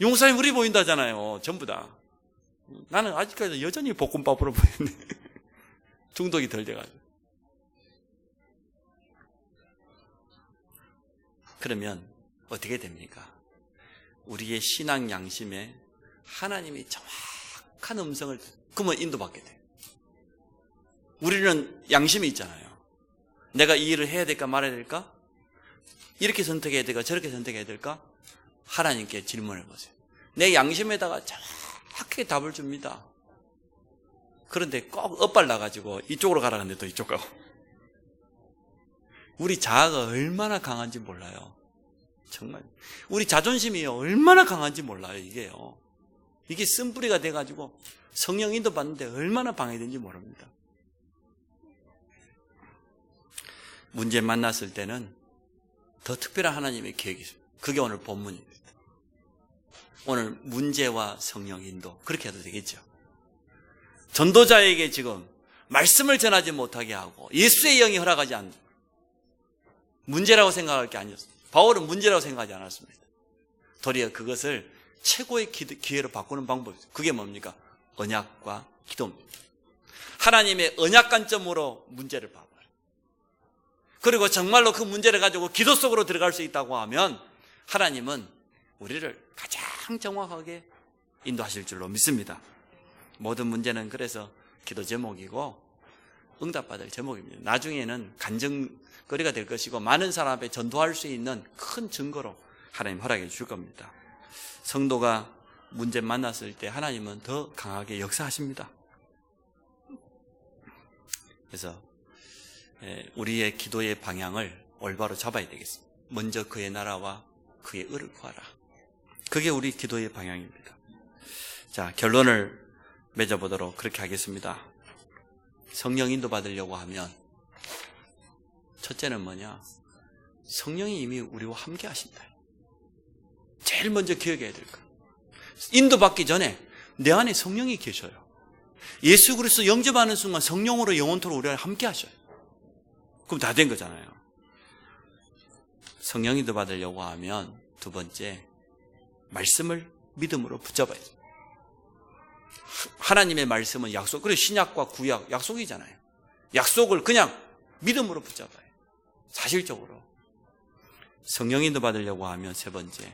용사님 우리 보인다잖아요. 전부 다. 나는 아직까지 여전히 볶음밥으로 보이는데 중독이 덜 돼가지고. 그러면 어떻게 됩니까? 우리의 신앙 양심에 하나님이 정확한 음성을 그러면 인도받게 돼요. 우리는 양심이 있잖아요. 내가 이 일을 해야 될까 말아야 될까? 이렇게 선택해야 될까 저렇게 선택해야 될까? 하나님께 질문해 보세요. 내 양심에다가 정확하게 답을 줍니다. 그런데 꼭 엇발라가지고 이쪽으로 가라 하는데 또 이쪽 가고. 우리 자아가 얼마나 강한지 몰라요. 정말 우리 자존심이 얼마나 강한지 몰라요. 이게 쓴뿌리가 돼가지고 성령 인도 받는데 얼마나 방해된지 모릅니다. 문제 만났을 때는 더 특별한 하나님의 계획이 있습니다. 그게 오늘 본문입니다. 오늘 문제와 성령 인도 그렇게 해도 되겠죠. 전도자에게 지금 말씀을 전하지 못하게 하고 예수의 영이 허락하지 않는 문제라고 생각할 게 아니었습니다. 바울은 문제라고 생각하지 않았습니다. 도리어 그것을 최고의 기회로 바꾸는 방법이 있어요. 그게 뭡니까? 언약과 기도입니다. 하나님의 언약 관점으로 문제를 봐봐요. 그리고 정말로 그 문제를 가지고 기도 속으로 들어갈 수 있다고 하면 하나님은 우리를 가장 정확하게 인도하실 줄로 믿습니다. 모든 문제는 그래서 기도 제목이고 응답받을 제목입니다. 나중에는 간증거리가 될 것이고 많은 사람 앞에 전도할 수 있는 큰 증거로 하나님 허락해 줄 겁니다. 성도가 문제 만났을 때 하나님은 더 강하게 역사하십니다. 그래서 우리의 기도의 방향을 올바로 잡아야 되겠습니다. 먼저 그의 나라와 그의 의를 구하라. 그게 우리 기도의 방향입니다. 자, 결론을 맺어보도록 그렇게 하겠습니다. 성령 인도 받으려고 하면 첫째는 뭐냐? 성령이 이미 우리와 함께 하신다. 제일 먼저 기억해야 될 거. 인도받기 전에 내 안에 성령이 계셔요. 예수 그리스도 영접하는 순간 성령으로 영원토록 우리와 함께 하셔요. 그럼 다 된 거잖아요. 성령 인도 받으려고 하면 두 번째, 말씀을 믿음으로 붙잡아야 돼요. 하나님의 말씀은 약속, 그리고 신약과 구약 약속이잖아요. 약속을 그냥 믿음으로 붙잡아요. 사실적으로. 성령 인도 받으려고 하면 세 번째,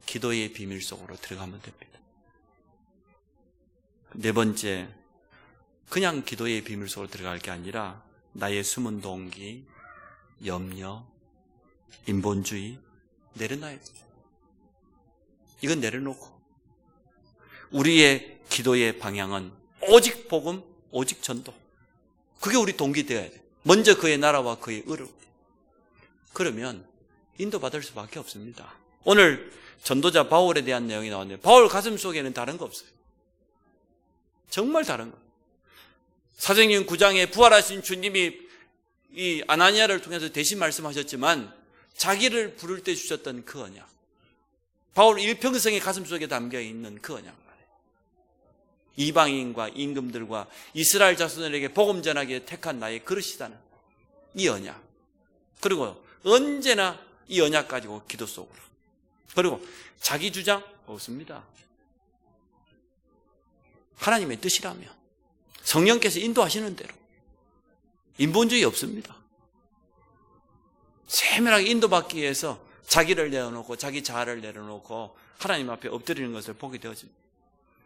기도의 비밀 속으로 들어가면 됩니다. 네 번째, 그냥 기도의 비밀 속으로 들어갈 게 아니라 나의 숨은 동기, 염려, 인본주의 내려놔야 돼요. 이건 내려놓고 우리의 기도의 방향은 오직 복음, 오직 전도. 그게 우리 동기 되어야 돼요. 먼저 그의 나라와 그의 의를. 그러면 인도받을 수밖에 없습니다. 오늘 전도자 바울에 대한 내용이 나왔는데 바울 가슴 속에는 다른 거 없어요. 정말 다른 거. 사도행전 9장에 부활하신 주님이 이 아나니아를 통해서 대신 말씀하셨지만 자기를 부를 때 주셨던 그 언약, 바울 일평생의 가슴 속에 담겨있는 그 언약 말이에요. 이방인과 임금들과 이스라엘 자손들에게 복음 전하기에 택한 나의 그릇이다는 이 언약. 그리고 언제나 이 언약 가지고 기도 속으로. 그리고 자기 주장 없습니다. 하나님의 뜻이라면 성령께서 인도하시는 대로 인본주의 없습니다. 세밀하게 인도받기 위해서 자기를 내려놓고 자기 자아를 내려놓고 하나님 앞에 엎드리는 것을 보게 되어집니다.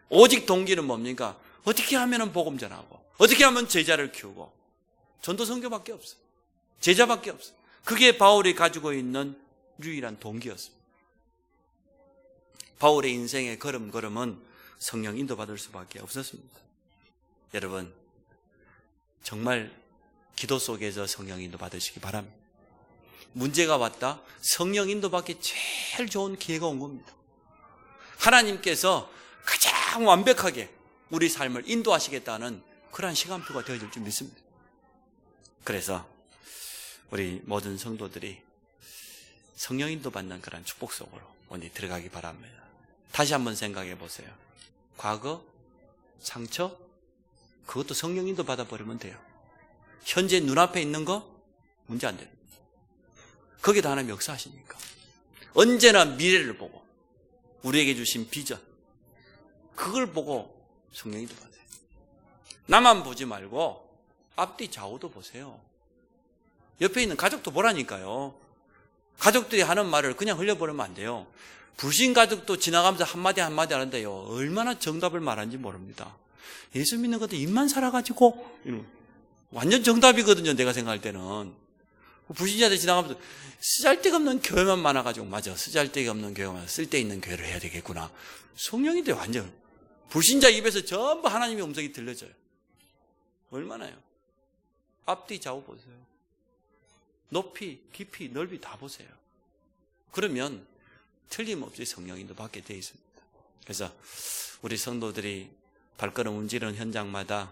오직 동기는 뭡니까? 어떻게 하면 복음 전하고 어떻게 하면 제자를 키우고 전도 선교밖에 없어요. 제자밖에 없어요. 그게 바울이 가지고 있는 유일한 동기였습니다. 바울의 인생의 걸음걸음은 성령 인도받을 수밖에 없었습니다. 여러분, 정말 기도 속에서 성령 인도받으시기 바랍니다. 문제가 왔다? 성령 인도받기 제일 좋은 기회가 온 겁니다. 하나님께서 가장 완벽하게 우리 삶을 인도하시겠다는 그러한 시간표가 되어질 줄 믿습니다. 그래서 우리 모든 성도들이 성령 인도받는 그런 축복 속으로 오늘 들어가기 바랍니다. 다시 한번 생각해 보세요. 과거, 상처, 그것도 성령 인도 받아버리면 돼요. 현재 눈앞에 있는 거 문제 안 됩니다. 거기다 하나님 역사하시니까. 언제나 미래를 보고 우리에게 주신 비전, 그걸 보고 성령 인도 받아요. 나만 보지 말고 앞뒤 좌우도 보세요. 옆에 있는 가족도 보라니까요. 가족들이 하는 말을 그냥 흘려버리면 안 돼요. 불신 가족도 지나가면서 한마디 한마디 하는데요, 얼마나 정답을 말하는지 모릅니다. 예수 믿는 것도 입만 살아가지고 완전 정답이거든요. 내가 생각할 때는. 불신자들 지나가면서 쓰잘데가 없는 교회만 많아가지고, 맞아, 쓰잘데가 없는 교회만, 쓸데있는 교회를 해야 되겠구나. 성령인데 완전 불신자 입에서 전부 하나님의 음성이 들려져요. 얼마나요? 앞뒤 좌우 보세요. 높이, 깊이, 넓이 다 보세요. 그러면 틀림없이 성령인도 받게 되어 있습니다. 그래서 우리 성도들이 발걸음 움직이는 현장마다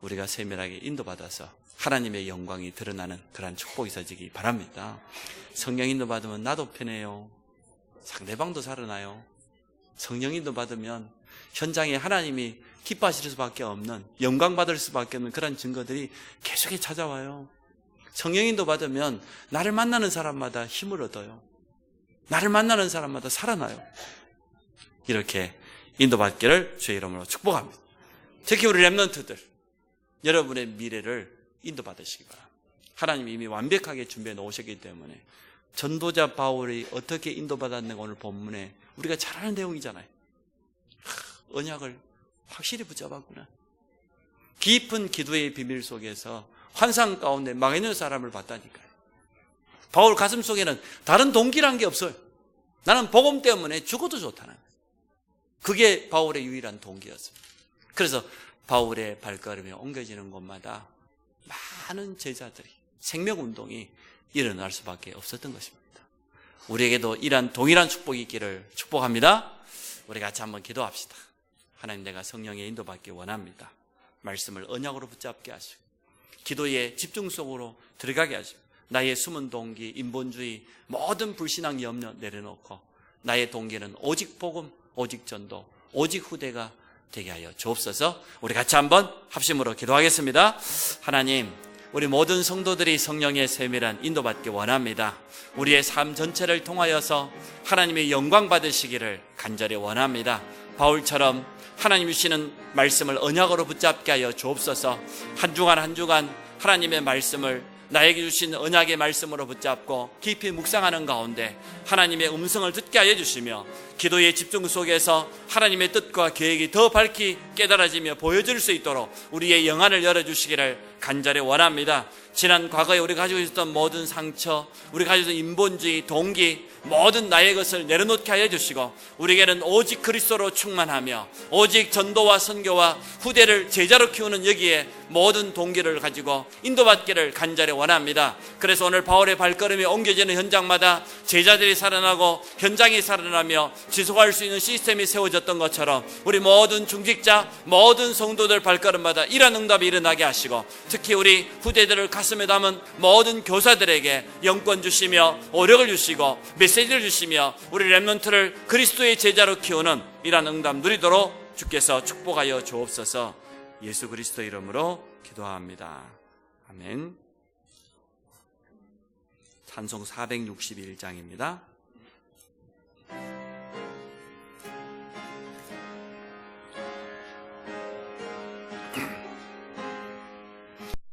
우리가 세밀하게 인도받아서 하나님의 영광이 드러나는 그런 축복이 있어지기 바랍니다. 성령 인도 받으면 나도 편해요. 상대방도 살아나요. 성령님도 받으면 현장에 하나님이 기뻐하실 수밖에 없는, 영광 받을 수밖에 없는 그런 증거들이 계속해 찾아와요. 성령님도 받으면 나를 만나는 사람마다 힘을 얻어요. 나를 만나는 사람마다 살아나요. 이렇게 인도받기를 주의 이름으로 축복합니다. 특히 우리 렘넌트들, 여러분의 미래를 인도받으시기 바랍니다. 하나님이 이미 완벽하게 준비해 놓으셨기 때문에 전도자 바울이 어떻게 인도받았는가 오늘 본문에 우리가 잘 아는 내용이잖아요. 언약을 확실히 붙잡았구나. 깊은 기도의 비밀 속에서 환상 가운데 망해있는 사람을 봤다니까요. 바울 가슴 속에는 다른 동기란 게 없어요. 나는 복음 때문에 죽어도 좋다는 거예요. 그게 바울의 유일한 동기였습니다. 그래서 바울의 발걸음이 옮겨지는 곳마다 많은 제자들이, 생명운동이 일어날 수밖에 없었던 것입니다. 우리에게도 이러한 동일한 축복이 있기를 축복합니다. 우리 같이 한번 기도합시다. 하나님, 내가 성령의 인도받기 원합니다. 말씀을 언약으로 붙잡게 하시고 기도의 집중 속으로 들어가게 하시고 나의 숨은 동기, 인본주의, 모든 불신앙 염려 내려놓고 나의 동기는 오직 복음, 오직 전도, 오직 후대가 되게 하여 주옵소서. 우리 같이 한번 합심으로 기도하겠습니다. 하나님, 우리 모든 성도들이 성령의 세밀한 인도받기 원합니다. 우리의 삶 전체를 통하여서 하나님의 영광 받으시기를 간절히 원합니다. 바울처럼 하나님 주시는 말씀을 언약으로 붙잡게 하여 주옵소서. 한 주간 한 주간 하나님의 말씀을 나에게 주신 언약의 말씀으로 붙잡고 깊이 묵상하는 가운데 하나님의 음성을 듣게 하여 주시며 기도의 집중 속에서 하나님의 뜻과 계획이 더 밝히 깨달아지며 보여질 수 있도록 우리의 영안을 열어주시기를 간절히 원합니다. 지난 과거에 우리가 가지고 있었던 모든 상처, 우리가 가지고 있었던 인본주의, 동기, 모든 나의 것을 내려놓게 하여 주시고 우리에게는 오직 그리스도로 충만하며 오직 전도와 선교와 후대를 제자로 키우는 여기에 모든 동기를 가지고 인도받기를 간절히 원합니다. 그래서 오늘 바울의 발걸음이 옮겨지는 현장마다 제자들이 살아나고 현장이 살아나며 지속할 수 있는 시스템이 세워졌던 것처럼 우리 모든 중직자, 모든 성도들 발걸음마다 이런 응답이 일어나게 하시고 특히 우리 후대들을 가슴에 담은 모든 교사들에게 영권 주시며 오력을 주시고 메시지를 주시며 우리 렘넌트를 그리스도의 제자로 키우는 이런 응답 누리도록 주께서 축복하여 주옵소서. 예수 그리스도 이름으로 기도합니다. 아멘. 찬송 461장입니다.